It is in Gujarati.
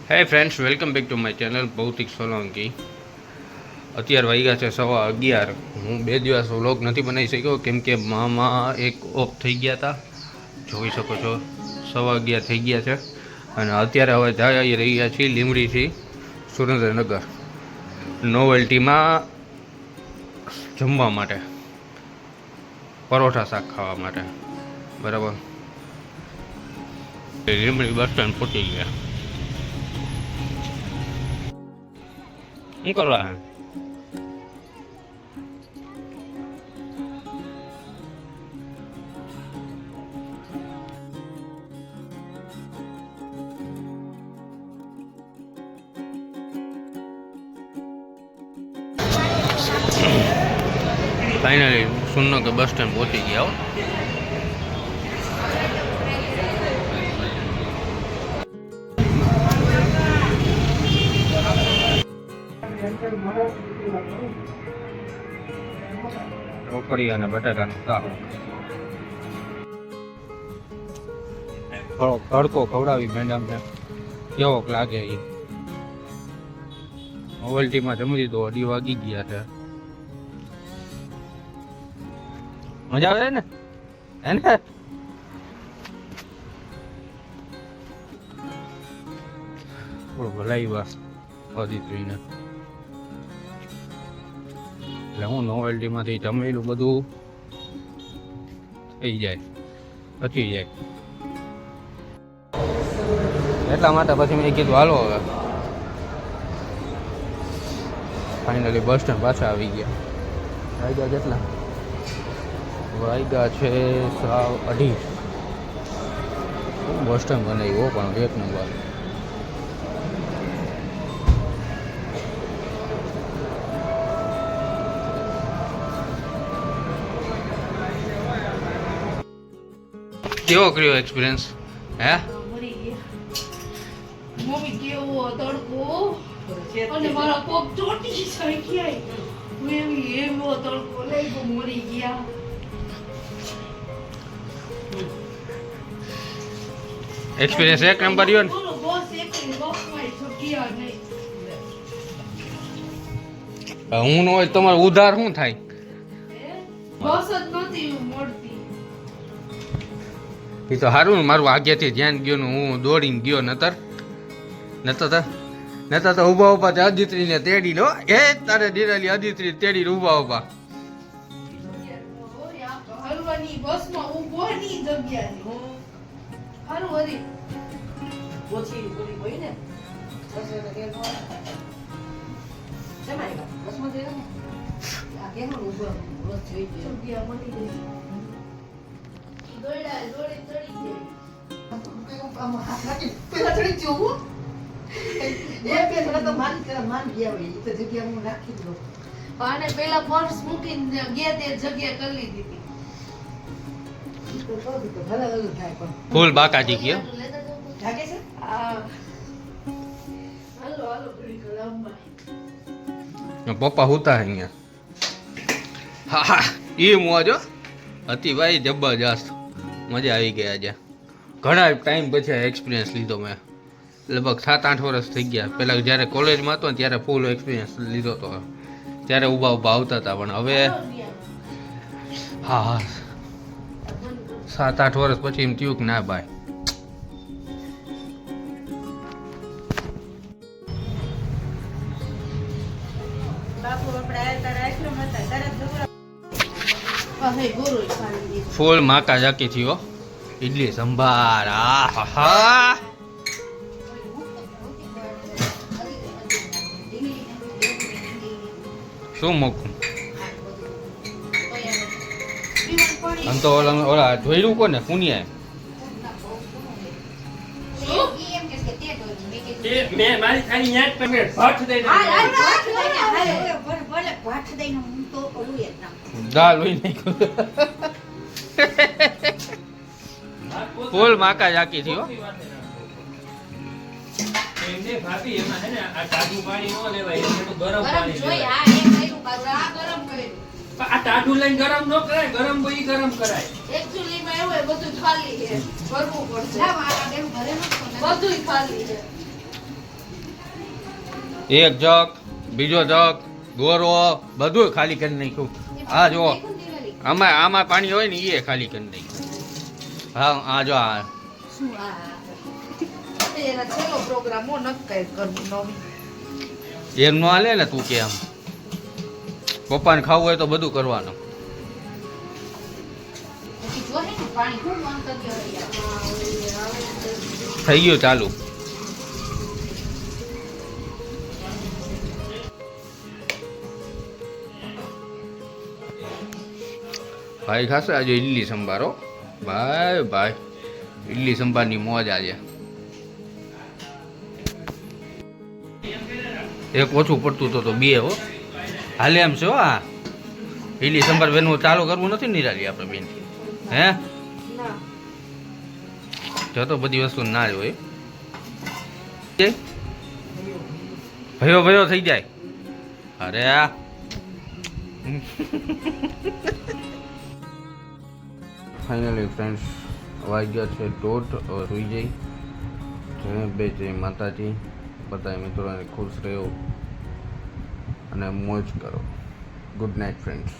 હે friends, welcome back to my channel ભૌતિક સોલંકી. અત્યારે વાગ્યા છે 11:15. હું 2 દિવસ વ્લોગ નથી બનાવી શક્યો કેમ કે મામા એક ઓફ થઈ ગયા હતા. જોઈ શકો છો 11:15 થઈ ગયા છે અને અત્યારે હવે જઈ રહ્યા છીએ લીંબડીથી સુરેન્દ્રનગર નોવેલ્ટીમાં જમવા માટે, પરોઠા શાક ખાવા માટે. બરાબર, લીંબડી બસ સ્ટેન્ડ પહોંચી ગયા. શું કરવા ફાઇનલી સુરનગર બસ સ્ટેન્ડ પહોંચી ગયા. ઢોકળી અને બટાકાનું શાક, થોડો તડકો ખવડાવી મેડમને કેવોક લાગે. એ નોવેલ્ટીમાં જમી લીધો, 2 વાગી ગયા છે. મજા આવે ને એને થોડું ભલાઈ વાત અદિત્રીને એટલે હું નોવેલ્ટીમાંથી જમેલું બધું થઈ જાય, પચી જાય. એટલા માટે પછી મેં કીધું હાલો હવે. ફાઇનલી બસ સ્ટેન્ડ પાછા આવી ગયા. વાગ્યા કેટલા વાગ્યા છે 2:30. બસ સ્ટેન્ડ બનાવ્યો પણ 1 નંબર. કેવો કર્યો એક્સપિરિયન્સ? હે મમ્મી કેવો તડકો અને મારા પગ ચોટી જાય ક્યાંય. હું એવો તડકો લઈ ગયો, મરી ગયા. એક્સપિરિયન્સ 1 નંબર રહ્યો ને. બસ એક બસમાં છૂટ્યા નહીં. હું ન હોય તમારે ઉધાર શું થાય? બસ જ નથી મળતી. એ તો સારું ને, મારું આગેથી ધ્યાન ગયો ને હું દોડીને ગયો. નતર તો ઉભા અદિત્રીને તેડી લો. એ તારે દિરાલી અદિત્રી તેડી ઉભા હલવાની બસમાં ઊભવાની જગ્યા નહીં. હારું હરી ઓછી પૂરી હોય ને જમાઈ બસમાં જઈ ને આ કેમ ઊભો બસ જોઈ જગ્યા મળી ગઈ. દોડી ચડી ગઈ. પેલા ચડી જવું એ પેલા તો માન ગયા હોય તો જગ્યા હું નાખી દઉં. અને પેલા પર્સ મૂકીને ગયા તે જગ્યા કરી લીધી હતી. ફૂલ બાકાજી ગયો. લાગે છે હાલો ઘડી કલાકમાં પપ્પા હુતા અહીંયા. હા એ મોજો હતી ભાઈ, જબરજસ્ત મજા આવી ગયા. આજે ઘણા ટાઈમ પછી એક્સપિરિયન્સ લીધો મેં. લગભગ 7-8 વર્ષ થઈ ગયા. પહેલાં જ્યારે કોલેજમાં હતો ને ત્યારે ફૂલ એક્સપિરિયન્સ લીધો હતો. ત્યારે ઊભા આવતા હતા, પણ હવે હા 7-8 વર્ષ પછી એમ થયું કે ના ભાઈ. ફૂલ માકા જાકી થયો. ઇડલી સંભાર, આહા શું મૂકું. આમ તો ઓલા જોયેલું કોને પુનિયા મેં મારી ખાલી યાદ પર ભટ દઈને દાલ હોય નહીં. ફૂલ માકા જાકી થયો. એમને ભાભી એમાં હે ને આ ટાઢું પાણી ન લેવાય, એટલે ગરમ પાણી જોઈ લેવાય. આ એક કર્યું પાછું આ ગરમ કર્યું. પણ આ ટાઢું લઈને ગરમ ન કરાય, ગરમ ભાઈ ગરમ કરાય. એકચ્યુઅલી માં એવું હોય બધું ખાલી છે, ભરવું પડશે. બધું ખાલી છે. એક જગ બીજો જગ ગોરો બધું ખાલી કરી નાખ્યું. હા જો આમાં પાણી હોય ને એ ખાલી કરી નાખ્યું. હા આ જો આ શું આ એના છેલ્લો પ્રોગ્રામ હો નક્કી કરવું નવી. એમ નો હાલે ને તું કે આમ પપ્પાને ખાવું હોય તો બધું કરવાનું. પછી જોહે ને પાણી ખૂબ માંગતા થઈ ગયું ચાલુ. ભાઈ ખાશે આજે ઇડલી સંભારો. ભાઈ ભાઈ ઇડલી સંભારની મોજ આજે. એક ઓછું પડતું તો બે હો હાલે એમ છે હો. આ ઇડલી સંભાર બેનું ચાલુ કરવું નથી નિરાલી આપણે બેન. હે ના જો તો બધી વસ્તુ ના જ હોય. ભયો ભયો થઈ જાય. અરે આ ફાઇનલી ફ્રેન્ડ્સ વાગ્યા છે 1:30. હવે સુઈ જઈ. જય માતાજી. બધા મિત્રોને ખુશ રહ્યો અને મોજ કરો. Good night friends.